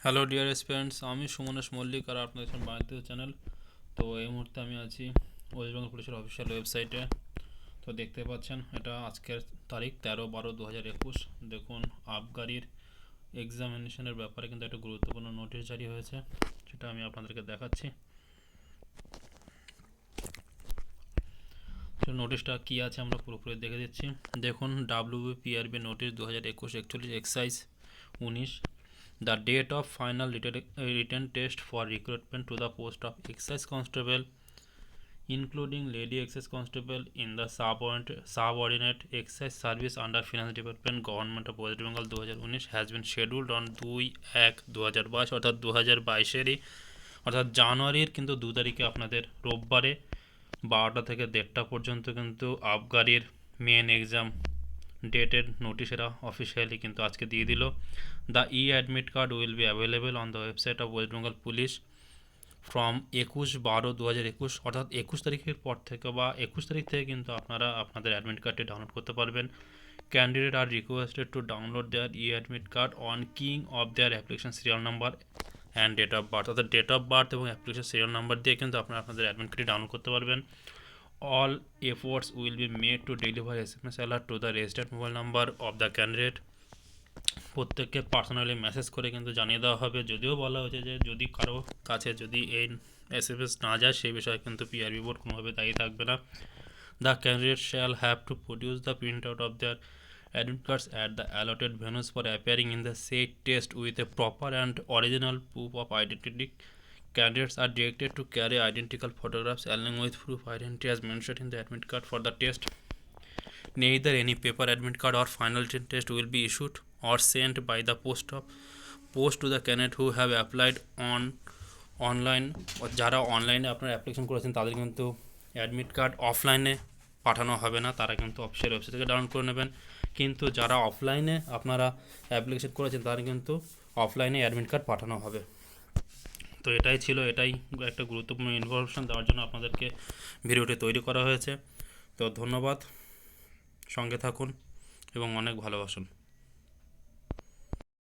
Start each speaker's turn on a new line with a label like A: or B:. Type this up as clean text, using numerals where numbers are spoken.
A: Hello dear students, আমি সুমনেশ মল্লিক আর আপনাদের সঙ্গে বাংলাদেশ চ্যানেল। তো এই মুহূর্তে আমি আছি ওয়েস্ট বেঙ্গল পুলিশের অফিসিয়াল ওয়েবসাইটে। তো দেখতে পাচ্ছেন এটা আজকের তারিখ 13/12/2021। দেখুন আবগারির এক্সামিনেশনের ব্যাপারে কিন্তু একটা গুরুত্বপূর্ণ নোটিশ জারি হয়েছে, সেটা আমি আপনাদেরকে দেখাচ্ছি। সেই নোটিশটা কী আছে আমরা পুরোপুরি দেখে দিচ্ছি। দেখুন WBPRB notice 2021-41 excise 19। The date of final written test for recruitment to the post of excise constable, including lady excise constable in the subordinate excise service under finance department government of West Bengal 2019 has been scheduled on 2/1/2022 অর্থাৎ 2022-এরই অর্থাৎ জানুয়ারির কিন্তু 2 তারিখে আপনাদের রোববারে 12টা থেকে 1:30 পর্যন্ত কিন্তু আবগারির main exam ডেটের নোটিশ এরা অফিসিয়ালি কিন্তু আজকে দিয়ে দিল। The admit card will be available on the website of West Bengal police from 21/12/2021 অর্থাৎ 21 তারিখের পর থেকে বা 21 তারিখ থেকে কিন্তু আপনারা আপনাদের অ্যাডমিট কার্ডটি ডাউনলোড করতে পারবেন। Candidate are requested to download their admit card on king of their application serial number and date of birth, অর্থাৎ ডেট অফ বার্থ এবং অ্যাপ্লিকেশন সিরিয়াল নাম্বার দিয়ে কিন্তু আপনারা আপনাদের অ্যাডমিট কার্ডটি ডাউনলোড করতে পারবেন। All efforts will be made to deliver SMS alert to the registered mobile number of the candidate. প্রত্যেককে পার্সোনালি মেসেজ করে কিন্তু জানিয়ে দেওয়া হবে। যদিও বলা হয়েছে যে যদি কারো কাছে যদি এই SMS না যায় সেই বিষয়ে কিন্তু PRB বোর্ড কোনোভাবে দায়ী থাকবে না। The candidate shall have to produce the printout of their admit cards at the allotted venues for appearing in the said test with a proper and original proof of identity. Candidates are directed to carry identical photographs along with proof of identity as mentioned in the admit card for the test. Neither any paper admit card or final written test will be issued or sent by the post to the candidate who have applied online. যারা অনলাইনে আপনারা application করেছেন তাদের কিন্তু admit card অফলাইনে পাঠানো হবে না, তারা কিন্তু অফিসিয়াল ওয়েবসাইট থেকে ডাউনলোড করে নেবেন। কিন্তু যারা অফলাইনে আপনারা অ্যাপ্লিকেশন করেছেন তাদের কিন্তু অফলাইনে অ্যাডমিট কার্ড পাঠানো হবে। তো এটাই ছিল, এটাই একটা গুরুত্বপূর্ণ ইনফরমেশন দেওয়ার জন্য আপনাদেরকে ভিডিওটি তৈরি করা হয়েছে। তো ধন্যবাদ, সঙ্গে থাকুন এবং অনেক ভালোবাসুন।